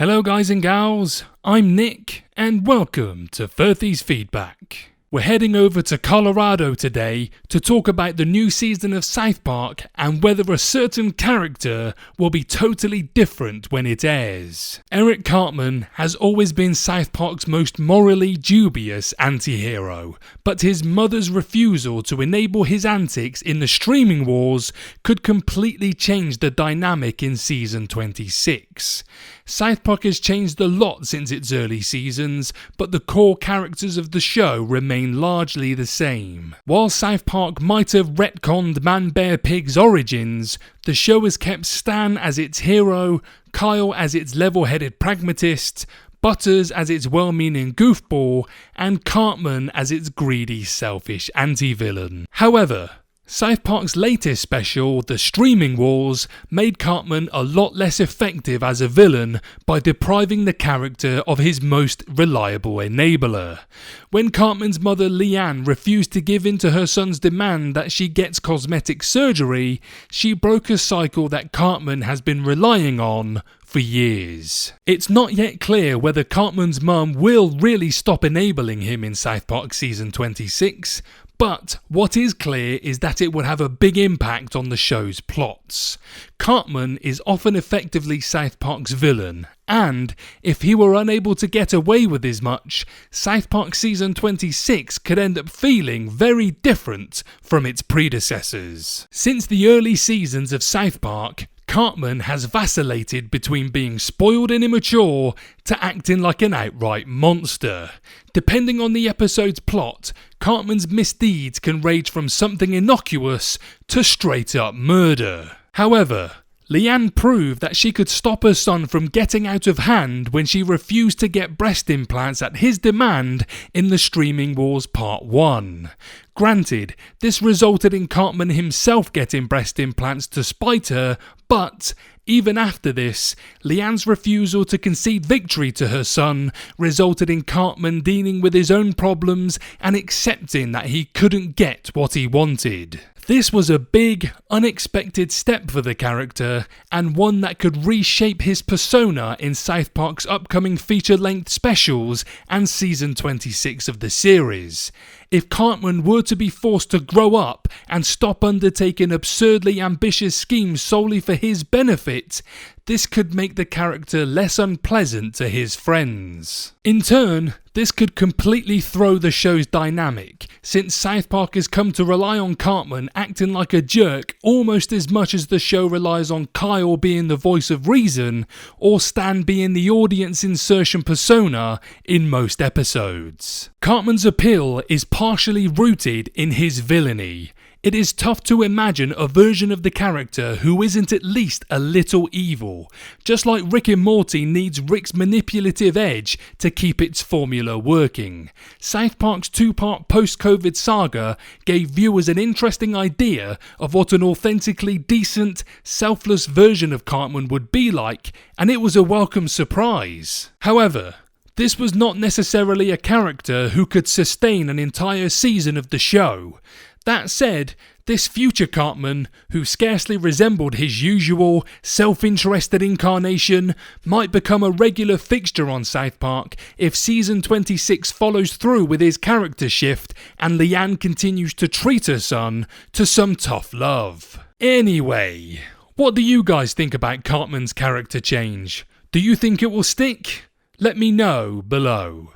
Hello guys and gals, I'm Nick and welcome to Furthy's Feedback. We're heading over to Colorado today to talk about the new season of South Park and whether a certain character will be totally different when it airs. EricCartman has always been South Park's most morally dubious anti-hero, but his mother's refusal to enable his antics in the streaming wars could completely change the dynamic in season 26. South Park has changed a lot since its early seasons, but the core characters of the show remain largely the same. While South Park might have retconned Man-Bear-Pig's origins, the show has kept Stan as its hero, Kyle as its level-headed pragmatist, Butters as its well-meaning goofball, and Cartman as its greedy, selfish anti-villain. However, South Park's latest special, The Streaming Wars, made Cartman a lot less effective as a villain by depriving the character of his most reliable enabler. When Cartman's mother Leanne refused to give in to her son's demand that she gets cosmetic surgery, she broke a cycle that Cartman has been relying on for years. It's not yet clear whether Cartman's mum will really stop enabling him in South Park Season 26, but what is clear is that it would have a big impact on the show's plots. Cartman is often effectively South Park's villain, and if he were unable to get away with as much, South Park Season 26 could end up feeling very different from its predecessors. Since the early seasons of South Park, Cartman has vacillated between being spoiled and immature to acting like an outright monster. Depending on the episode's plot, Cartman's misdeeds can range from something innocuous to straight up murder. However, Leanne proved that she could stop her son from getting out of hand when she refused to get breast implants at his demand in The Streaming Wars Part 1. Granted, this resulted in Cartman himself getting breast implants to spite her, but even after this, Leanne's refusal to concede victory to her son resulted in Cartman dealing with his own problems and accepting that he couldn't get what he wanted. This was a big, unexpected step for the character, and one that could reshape his persona in South Park's upcoming feature-length specials and Season 26 of the series. If Cartman were to be forced to grow up and stop undertaking absurdly ambitious schemes solely for his benefit, this could make the character less unpleasant to his friends. In turn, this could completely throw the show's dynamic, since South Park has come to rely on Cartman acting like a jerk almost as much as the show relies on Kyle being the voice of reason or Stan being the audience insertion persona in most episodes. Cartman's appeal is partially rooted in his villainy. It is tough to imagine a version of the character who isn't at least a little evil, just like Rick and Morty needs Rick's manipulative edge to keep its formula working. South Park's two-part post-COVID saga gave viewers an interesting idea of what an authentically decent, selfless version of Cartman would be like, and it was a welcome surprise. However, this was not necessarily a character who could sustain an entire season of the show. That said, this future Cartman, who scarcely resembled his usual, self-interested incarnation, might become a regular fixture on South Park if Season 26 follows through with his character shift and Leanne continues to treat her son to some tough love. Anyway, what do you guys think about Cartman's character change? Do you think it will stick? Let me know below.